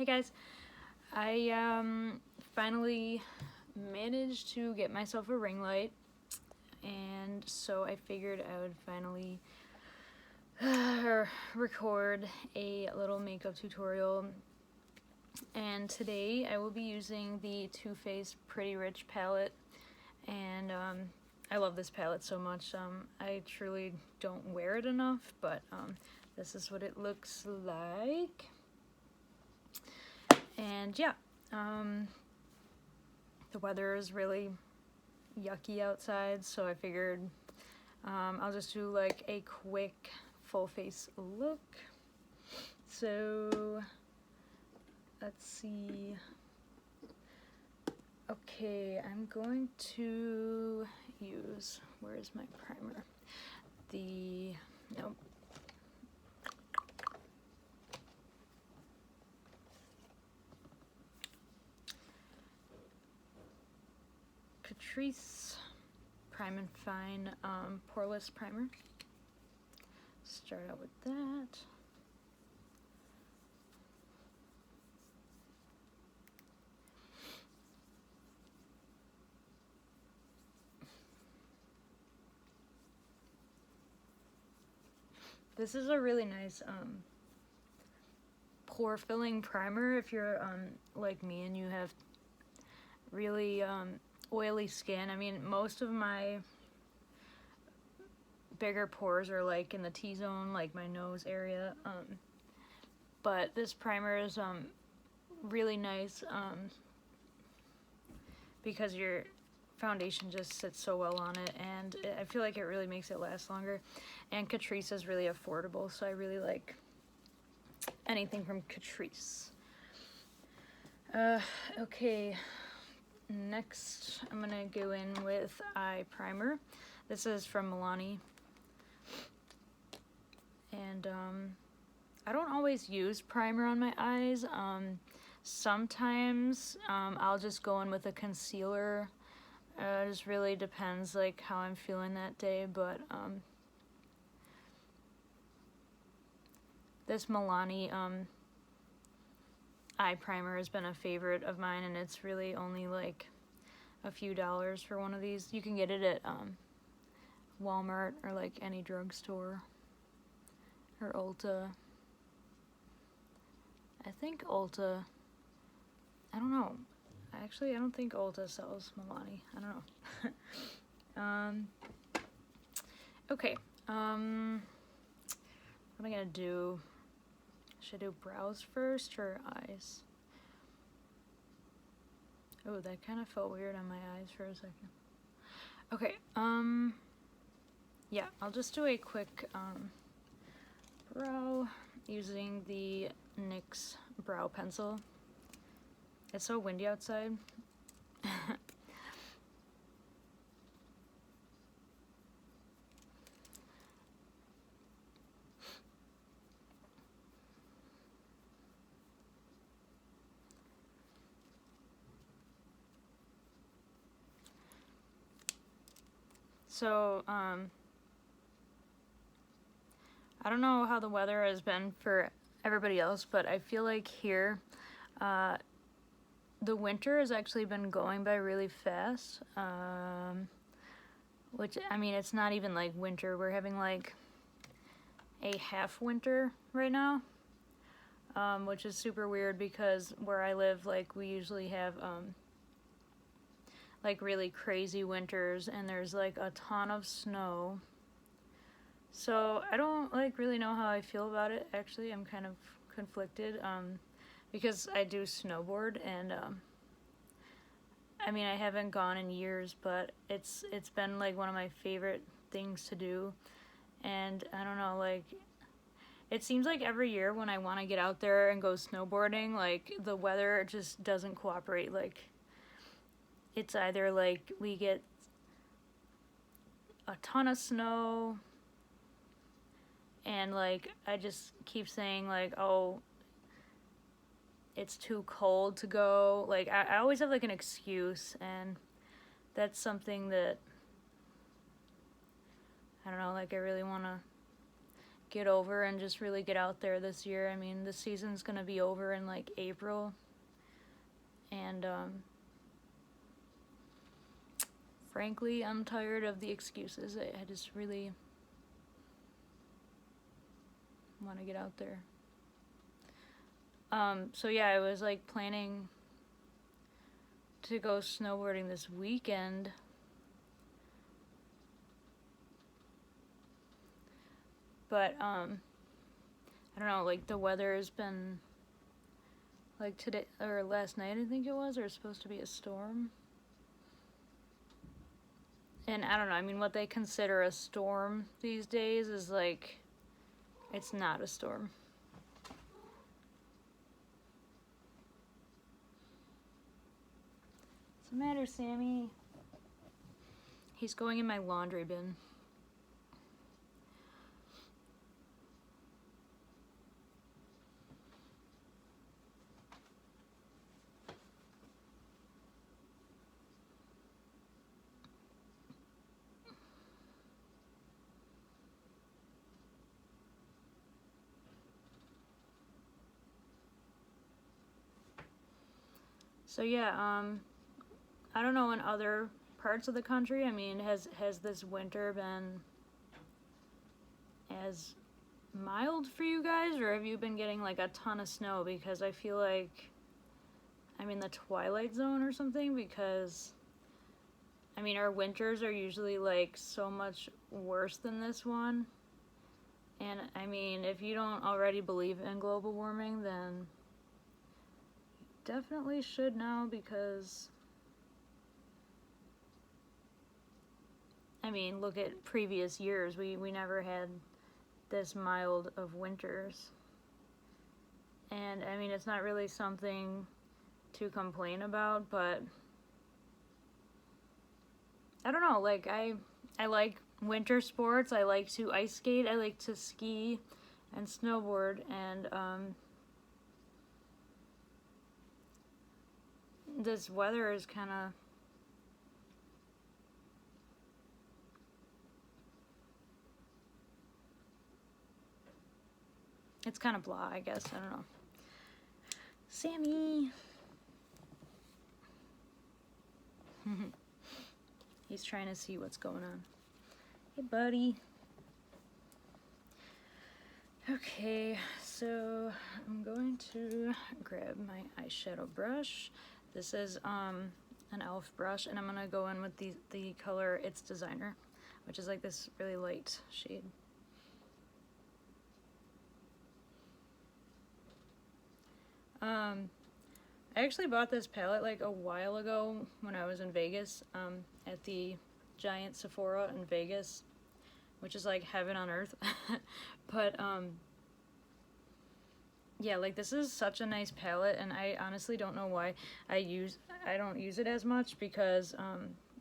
Hey guys, I finally managed to get myself a ring light, and so I figured I would finally record a little makeup tutorial. And today I will be using the Too Faced Pretty Rich palette, and I love this palette so much. I truly don't wear it enough, but this is what it looks like. And yeah, the weather is really yucky outside, so I figured I'll just do like a quick full face look. So let's see. Okay, I'm going to use, where is my primer? Nope. Catrice Prime and Fine Poreless Primer. Start out with that. This is a really nice pore filling primer if you're like me and you have really oily skin. I mean, most of my bigger pores are like in the T-zone, like my nose area, but this primer is really nice because your foundation just sits so well on it, and I feel like it really makes it last longer. And Catrice is really affordable, so I really like anything from Catrice. Okay, next I'm gonna go in with eye primer. This is from Milani, and I don't always use primer on my eyes. Sometimes I'll just go in with a concealer. It just really depends like how I'm feeling that day, but this Milani eye primer has been a favorite of mine, and it's really only like a few dollars for one of these. You can get it at Walmart or like any drugstore or Ulta. I think Ulta, I don't know. Actually, I don't think Ulta sells Milani. I don't know. Okay. What am I gonna do? Should I do brows first or eyes? Oh, that kind of felt weird on my eyes for a second. Okay. Yeah, I'll just do a quick brow using the NYX brow pencil. It's so windy outside. So, I don't know how the weather has been for everybody else, but I feel like here, the winter has actually been going by really fast, which, I mean, it's not even like winter. We're having like a half winter right now, which is super weird because where I live, like, we usually have like really crazy winters, and there's like a ton of snow. So I don't like really know how I feel about it. Actually, I'm kind of conflicted because I do snowboard, and I mean, I haven't gone in years, but it's been like one of my favorite things to do. And I don't know, like, it seems like every year when I want to get out there and go snowboarding, like, the weather just doesn't cooperate. Like, it's either like we get a ton of snow, and like I just keep saying like, oh, it's too cold to go. Like, I always have like an excuse, and that's something that I don't know, like, I really want to get over and just really get out there this year. I mean, the season's gonna be over in like April, and frankly, I'm tired of the excuses. I just really want to get out there. So yeah, I was like planning to go snowboarding this weekend. But, I don't know, like, the weather has been, like, today, or last night, I think it was, or it's supposed to be a storm. And I don't know, I mean, what they consider a storm these days is, like, it's not a storm. What's the matter, Sammy? He's going in my laundry bin. So yeah, I don't know in other parts of the country, I mean, has this winter been as mild for you guys, or have you been getting like a ton of snow? Because I feel like I'm in the twilight zone or something, because I mean, our winters are usually like so much worse than this one. And I mean, if you don't already believe in global warming, then definitely should now, because I mean, look at previous years. We never had this mild of winters. And I mean, it's not really something to complain about, but I don't know, like I like winter sports. I like to ice skate, I like to ski and snowboard, and this weather is kind of it's kind of blah, I guess. I don't know. Sammy. He's trying to see what's going on. Hey, buddy. Okay, so I'm going to grab my eyeshadow brush. This is an e.l.f. brush, and I'm gonna go in with the color It's Designer, which is like this really light shade. I actually bought this palette like a while ago when I was in Vegas, at the giant Sephora in Vegas, which is like heaven on earth. But yeah, like this is such a nice palette, and I honestly don't know why I don't use it as much, because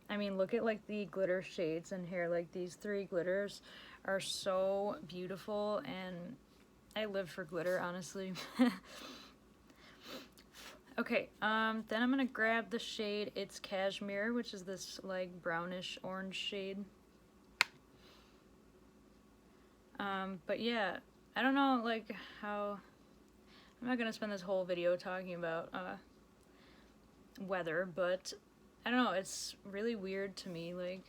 I mean, look at like the glitter shades in here. Like these 3 glitters are so beautiful, and I live for glitter, honestly. Okay, then I'm gonna grab the shade It's Cashmere, which is this like brownish orange shade. But yeah, I don't know like how, I'm not gonna spend this whole video talking about weather, but I don't know, it's really weird to me, like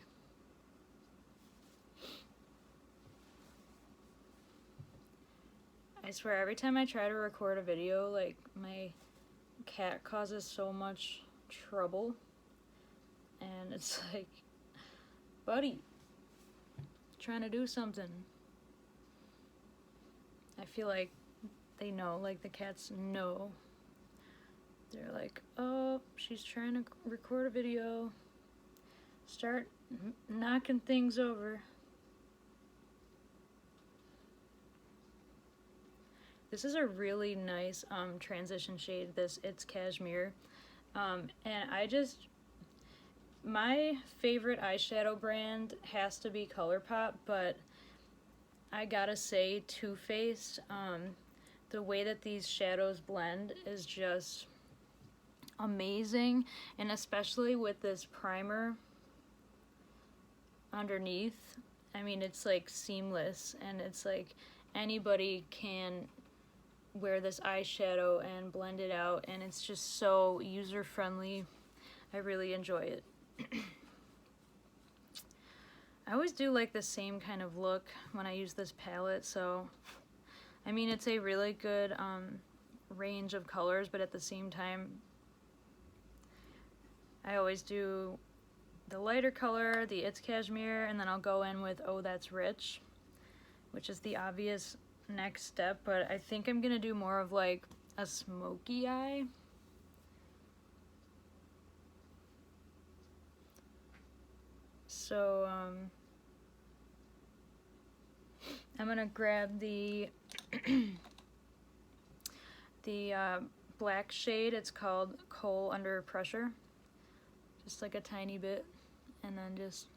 I swear every time I try to record a video, like my cat causes so much trouble, and it's like, buddy, trying to do something. I feel like they know, like the cats know. They're like, oh, she's trying to record a video, start knocking things over. This is a really nice transition shade, this It's Cashmere. And my favorite eyeshadow brand has to be ColourPop, but I gotta say Too Faced, the way that these shadows blend is just amazing, and especially with this primer underneath, I mean, it's like seamless, and it's like anybody can wear this eyeshadow and blend it out, and it's just so user-friendly. I really enjoy it. I always do like the same kind of look when I use this palette, so I mean, it's a really good range of colors, but at the same time I always do the lighter color, the It's Cashmere, and then I'll go in with Oh That's Rich, which is the obvious next step, but I think I'm gonna do more of like a smoky eye. So I'm gonna grab the black shade. It's called Coal Under Pressure, just like a tiny bit, and then just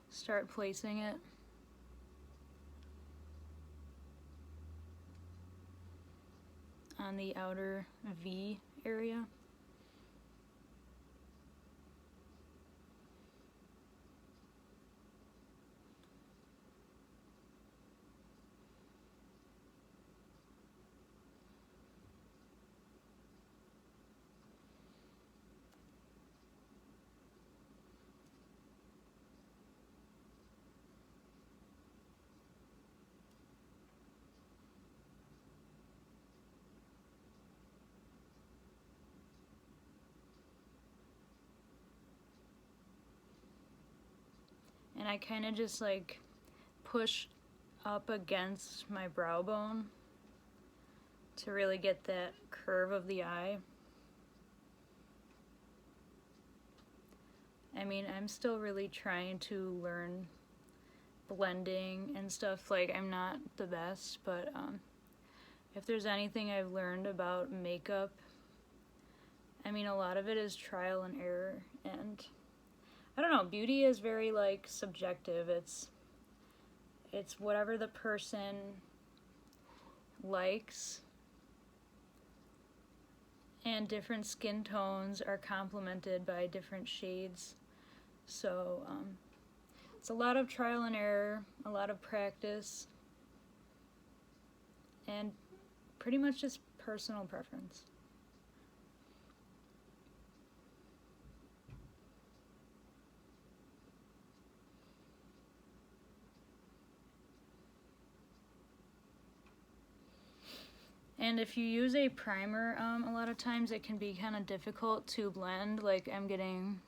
start placing it. On the outer V area. And I kind of just like push up against my brow bone to really get that curve of the eye. I mean, I'm still really trying to learn blending and stuff. Like, I'm not the best, but if there's anything I've learned about makeup, I mean, a lot of it is trial and error, and I don't know, beauty is very like subjective. It's whatever the person likes, and different skin tones are complemented by different shades. So it's a lot of trial and error, a lot of practice, and pretty much just personal preference. And if you use a primer, a lot of times it can be kind of difficult to blend. Like, I'm getting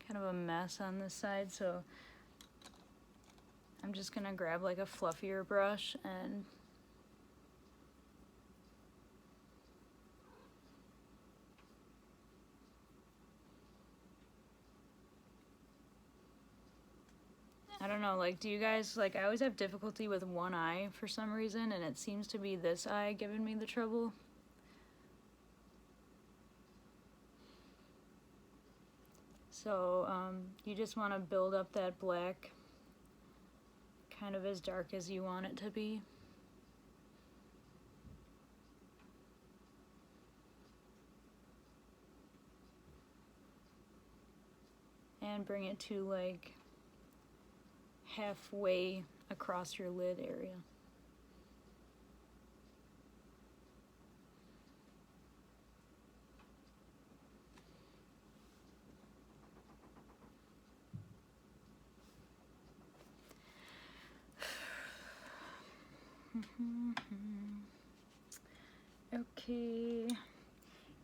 kind of a mess on this side, so I'm just gonna grab like a fluffier brush and I don't know, like, do you guys, like, I always have difficulty with one eye for some reason, and it seems to be this eye giving me the trouble. So, you just want to build up that black kind of as dark as you want it to be. And bring it to, like, halfway across your lid area. Okay,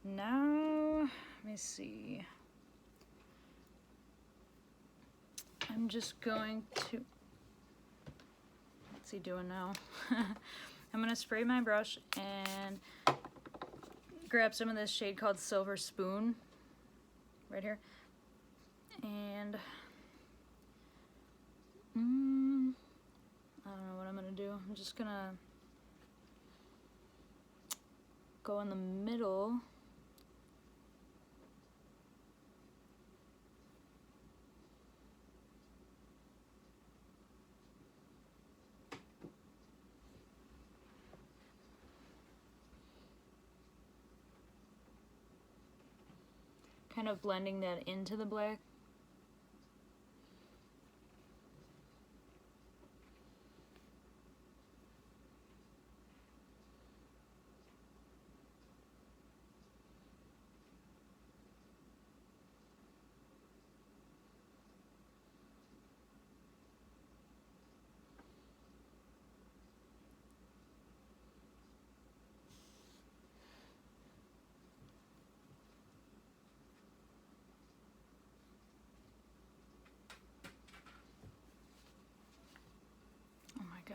now let me see. I'm just going to, what's he doing now? I'm gonna spray my brush and grab some of this shade called Silver Spoon right here, and I don't know what I'm gonna do. I'm just gonna go in the middle. Kind of blending that into the black.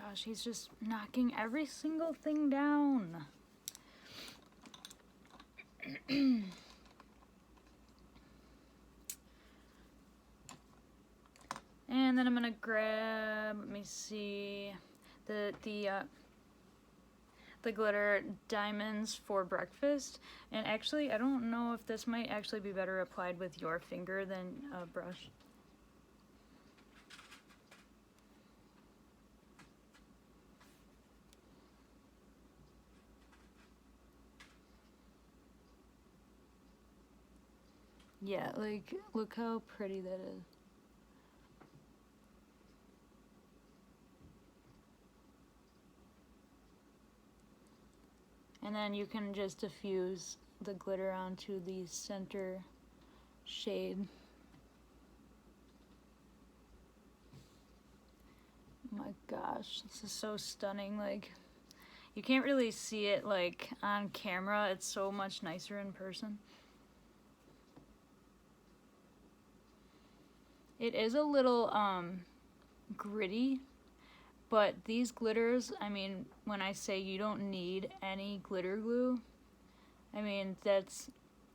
gosh, he's just knocking every single thing down. And then I'm gonna grab, let me see, the glitter diamonds for breakfast. And actually, I don't know if this might actually be better applied with your finger than a brush. Yeah, like, look how pretty that is. And then you can just diffuse the glitter onto the center shade. Oh my gosh, this is so stunning. Like, you can't really see it like on camera. It's so much nicer in person. It is a little gritty, but these glitters, I mean, when I say you don't need any glitter glue, I mean,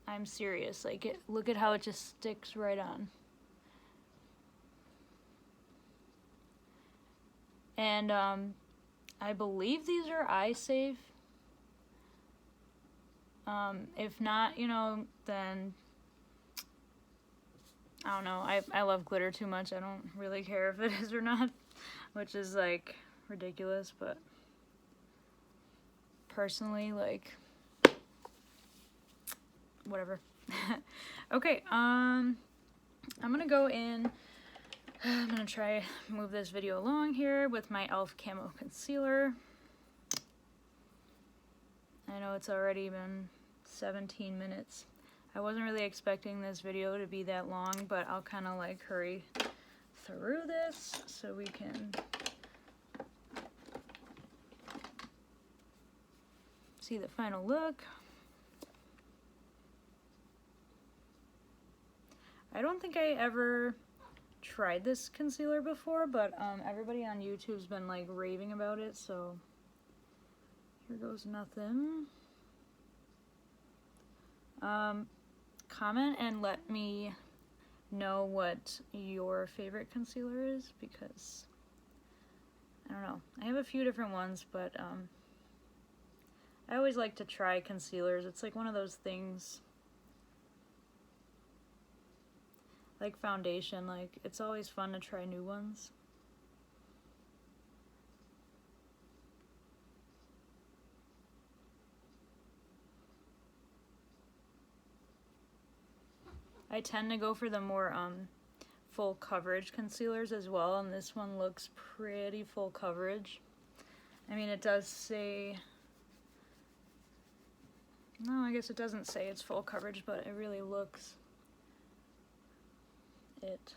I'm serious. Like, look at how it just sticks right on. And I believe these are eye safe. If not, you know, then I don't know. I love glitter too much. I don't really care if it is or not, which is like ridiculous, but personally, like, whatever. Okay, I'm gonna go in. I'm gonna try move this video along here with my e.l.f. Camo Concealer. I know it's already been 17 minutes. I wasn't really expecting this video to be that long, but I'll kind of like hurry through this so we can see the final look. I don't think I ever tried this concealer before, but everybody on YouTube's been like raving about it, so here goes nothing. Comment and let me know what your favorite concealer is, because I don't know. I have a few different ones, but I always like to try concealers. It's like one of those things, like foundation, like it's always fun to try new ones. I tend to go for the more full coverage concealers as well, and this one looks pretty full coverage. I mean, it does say, no, I guess it doesn't say it's full coverage, but it really looks it.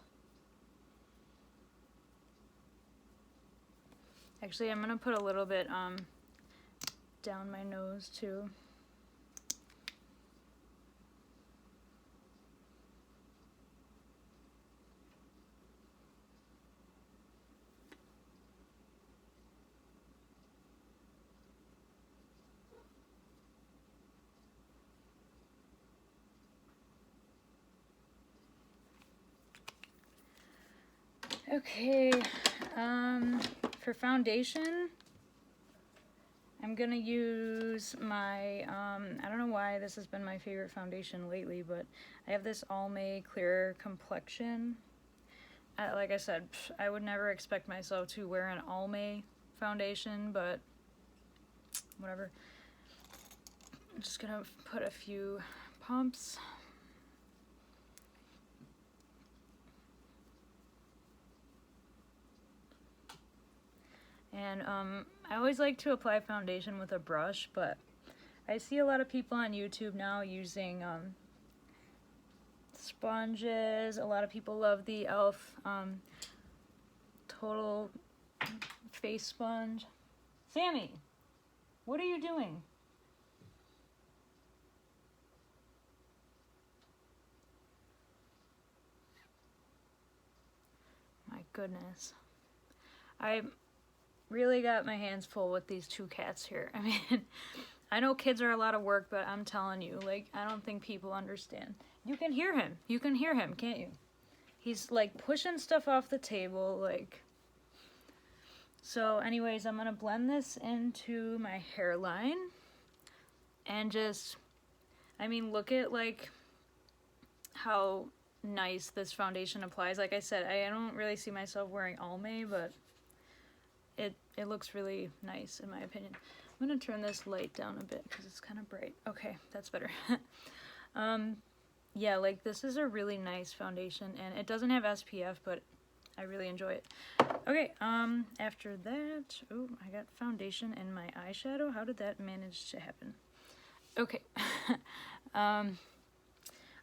Actually, I'm gonna put a little bit down my nose too. Okay, for foundation, I'm gonna use my, I don't know why this has been my favorite foundation lately, but I have this Almay Clear Complexion. Like I said, I would never expect myself to wear an Almay foundation, but whatever. I'm just gonna put a few pumps. And I always like to apply foundation with a brush, but I see a lot of people on YouTube now using sponges. A lot of people love the e.l.f. Total Face Sponge. Sammy, what are you doing? My goodness. really got my hands full with these two cats here. I mean, I know kids are a lot of work, but I'm telling you, like, I don't think people understand. You can hear him. You can hear him, can't you? He's, like, pushing stuff off the table, like... So, anyways, I'm gonna blend this into my hairline. And just... I mean, look at, like, how nice this foundation applies. Like I said, I don't really see myself wearing Almay, but it looks really nice in my opinion. I'm gonna turn this light down a bit because it's kind of bright. Okay, that's better. Yeah, like this is a really nice foundation, and it doesn't have SPF, but I really enjoy it. Okay, after that, oh, I got foundation in my eyeshadow. How did that manage to happen? Okay.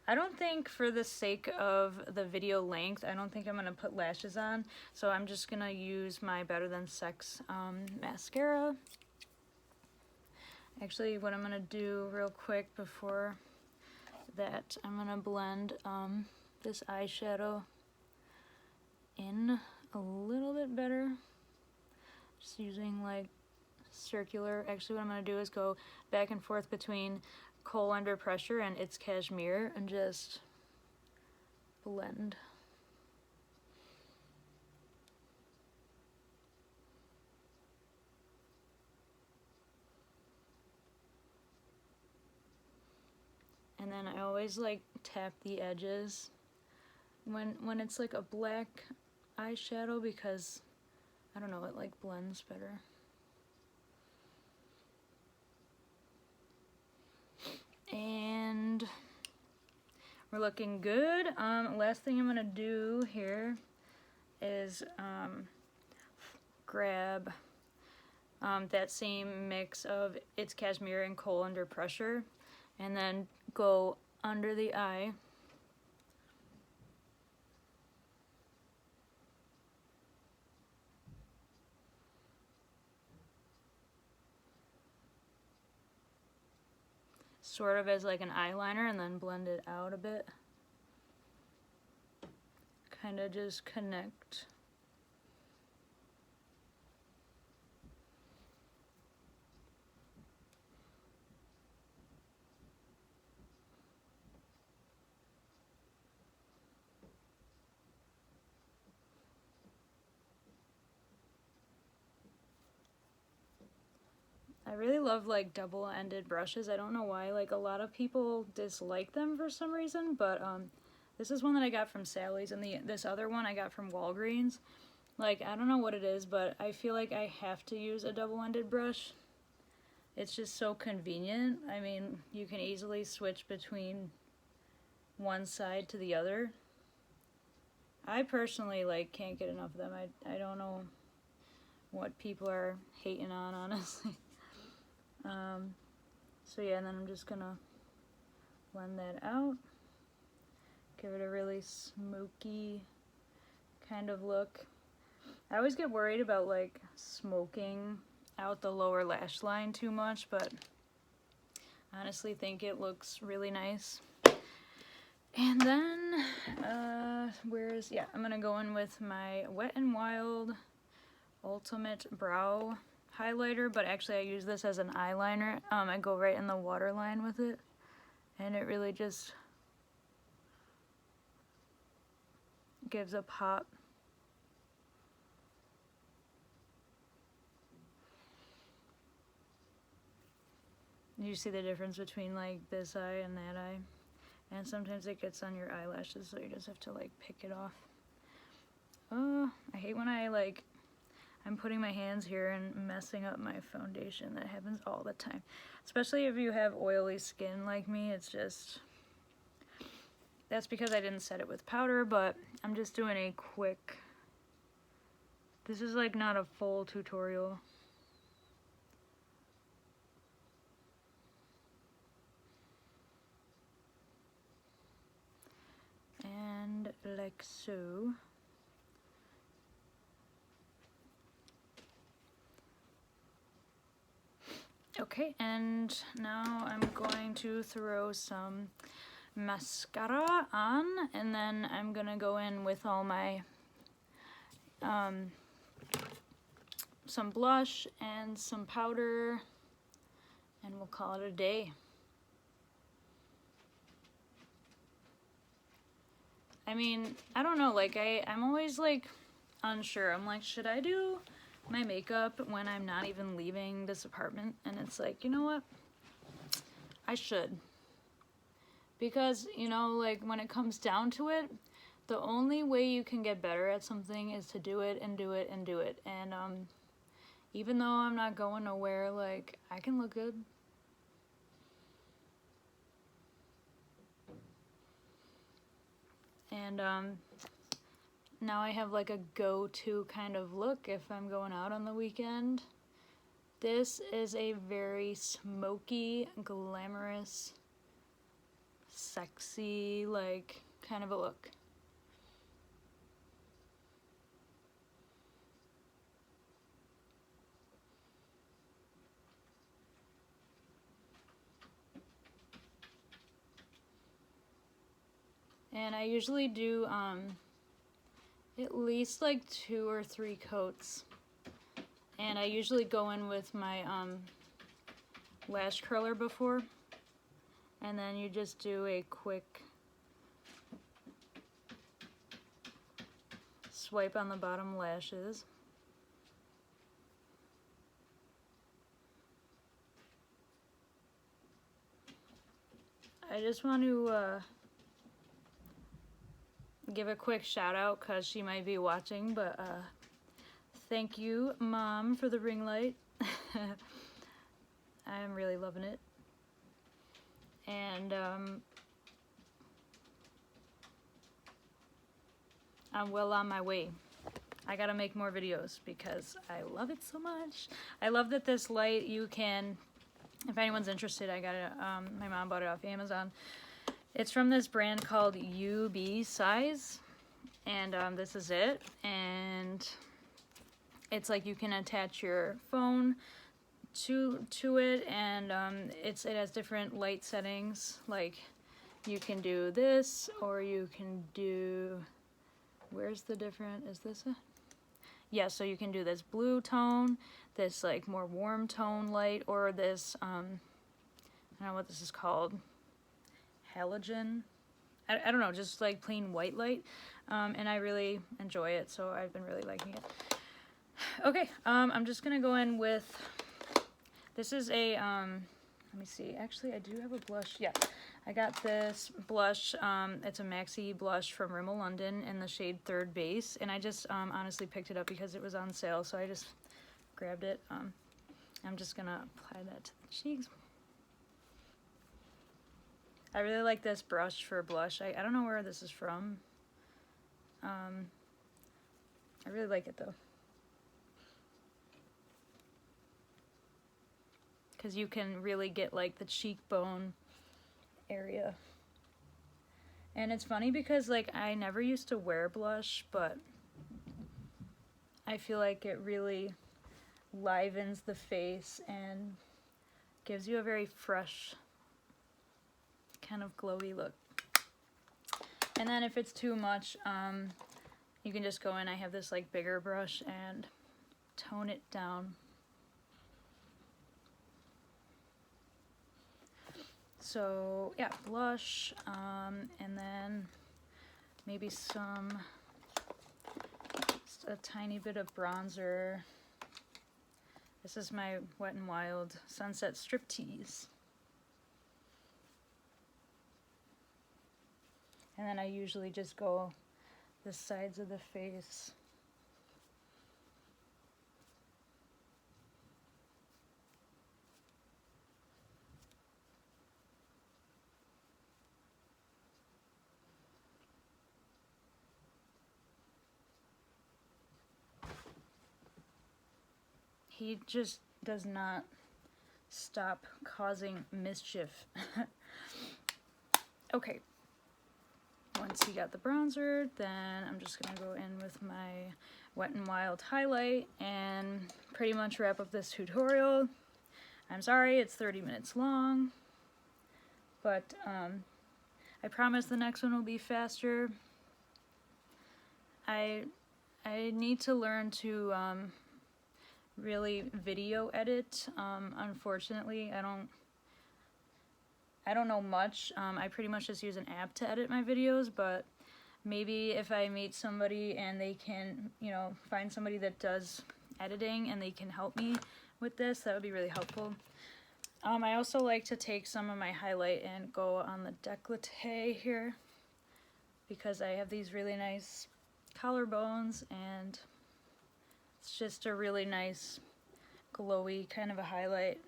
I don't think, for the sake of the video length, I don't think I'm going to put lashes on. So I'm just going to use my Better Than Sex mascara. Actually, what I'm going to do real quick before that, I'm going to blend this eyeshadow in a little bit better. Just using like circular. Actually, what I'm going to do is go back and forth between Kohl Under Pressure and It's Cashmere and just blend. And then I always like tap the edges when it's like a black eyeshadow, because I don't know, it like blends better. And we're looking good. Last thing I'm gonna do here is grab that same mix of It's Cashmere and Kohl Under Pressure, and then go under the eye. Sort of as like an eyeliner, and then blend it out a bit. Kind of just connect. I really love like double-ended brushes. I don't know why, like a lot of people dislike them for some reason, but this is one that I got from Sally's, and this other one I got from Walgreens. Like, I don't know what it is, but I feel like I have to use a double-ended brush. It's just so convenient. I mean, you can easily switch between one side to the other. I personally like can't get enough of them. I don't know what people are hating on, honestly. So yeah, and then I'm just gonna blend that out. Give it a really smoky kind of look. I always get worried about like smoking out the lower lash line too much, but I honestly think it looks really nice. And then, I'm gonna go in with my Wet n Wild Ultimate Brow Highlighter, but actually I use this as an eyeliner. I go right in the waterline with it, and it really just gives a pop. You see the difference between like this eye and that eye, and sometimes it gets on your eyelashes, so you just have to like pick it off. Oh, I hate when I'm putting my hands here and messing up my foundation. That happens all the time, especially if you have oily skin like me. It's just, that's because I didn't set it with powder, but I'm just doing a quick, this is like not a full tutorial. And like so. Okay, and now I'm going to throw some mascara on, and then I'm gonna go in with all my some blush and some powder, and we'll call it a day. I mean, I don't know, like I'm always like unsure. I'm like, should I do my makeup when I'm not even leaving this apartment? And it's like, you know what? I should. Because, you know, like when it comes down to it, the only way you can get better at something is to do it and do it and do it. And even though I'm not going nowhere, like I can look good. And now I have like a go-to kind of look if I'm going out on the weekend. This is a very smoky, glamorous, sexy, like kind of a look. And I usually do at least like 2 or 3 coats. And I usually go in with my lash curler before. And then you just do a quick swipe on the bottom lashes. I just want to give a quick shout out because she might be watching, but thank you, Mom, for the ring light. I'm really loving it. And I'm well on my way. I gotta make more videos because I love it so much. I love that this light, you can, if anyone's interested, I got it, my mom bought it off Amazon. It's from this brand called UB Size, and this is it. And it's like you can attach your phone to it, and it has different light settings. Like you can do this, or you can do, where's the different, is this a, yeah, so you can do this blue tone, this like more warm tone light, or this I don't know what this is called, halogen, I don't know, just like plain white light. And I really enjoy it, so I've been really liking it. Okay, I'm just gonna go in with, this is a let me see, actually I do have a blush. Yeah, I got this blush, it's a maxi blush from Rimmel London in the shade Third Base, and I just honestly picked it up because it was on sale, so I just grabbed it. I'm just gonna apply that to the cheeks. I really like this brush for blush. I don't know where this is from. I really like it though, because you can really get like the cheekbone area. And it's funny because like I never used to wear blush, but I feel like it really livens the face and gives you a very fresh kind of glowy look. And then if it's too much, you can just go in, I have this like bigger brush, and tone it down. So yeah, blush, and then maybe some, just a tiny bit of bronzer. This is my Wet n Wild Sunset Striptease. And then I usually just go the sides of the face. He just does not stop causing mischief. Okay. Once you got the bronzer, then I'm just gonna go in with my Wet n Wild highlight and pretty much wrap up this tutorial. I'm sorry it's 30 minutes long, but I promise the next one will be faster. I need to learn to really video edit. Unfortunately, I don't know much. I pretty much just use an app to edit my videos, but maybe if I meet somebody and they can, you know, find somebody that does editing and they can help me with this, that would be really helpful. I also like to take some of my highlight and go on the décolleté here because I have these really nice collarbones, and it's just a really nice glowy kind of a highlight.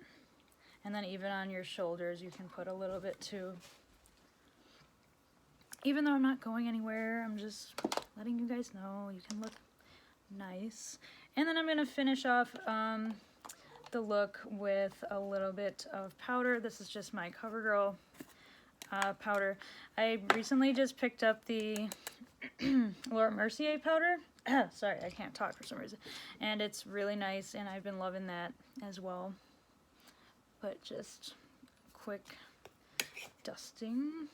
And then even on your shoulders you can put a little bit too. Even though I'm not going anywhere, I'm just letting you guys know you can look nice. And then I'm going to finish off the look with a little bit of powder. This is just my CoverGirl powder. I recently just picked up the Laura Mercier powder. Sorry, I can't talk for some reason. And it's really nice, and I've been loving that as well. But just quick dusting.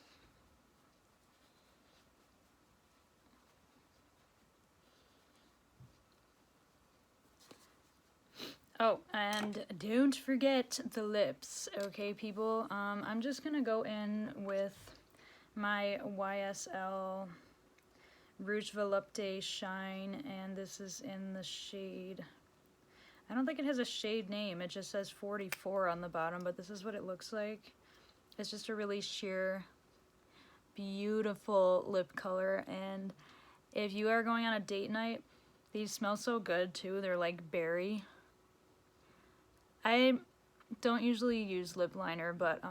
Oh, and don't forget the lips, okay, people? I'm just gonna go in with my YSL Rouge Volupté Shine, and this is in the shade, I don't think it has a shade name, it just says 44 on the bottom, but this is what it looks like. It's just a really sheer, beautiful lip color, and if you are going on a date night, these smell so good too. They're like berry. I don't usually use lip liner, but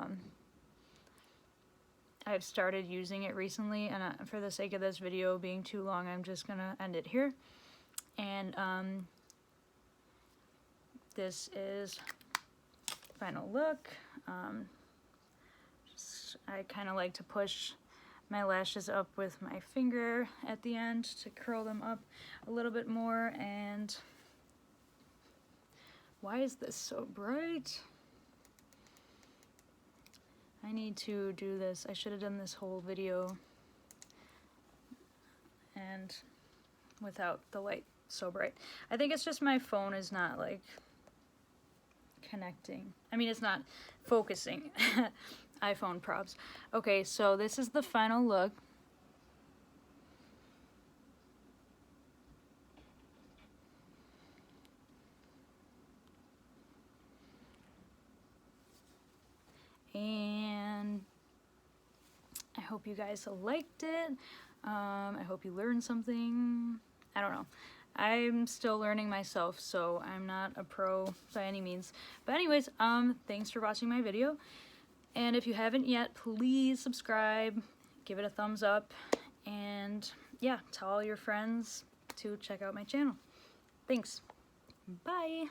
I've started using it recently, and for the sake of this video being too long, I'm just gonna end it here. And this is final look. I kind of like to push my lashes up with my finger at the end to curl them up a little bit more. And why is this so bright? I need to do this. I should have done this whole video and without the light so bright. I think it's just my phone is not like connecting. I mean, it's not focusing. iPhone props. Okay, so this is the final look. And I hope you guys liked it. I hope you learned something. I don't know. I'm still learning myself, so I'm not a pro by any means. But anyways, thanks for watching my video. And if you haven't yet, please subscribe, give it a thumbs up, and yeah, tell all your friends to check out my channel. Thanks. Bye.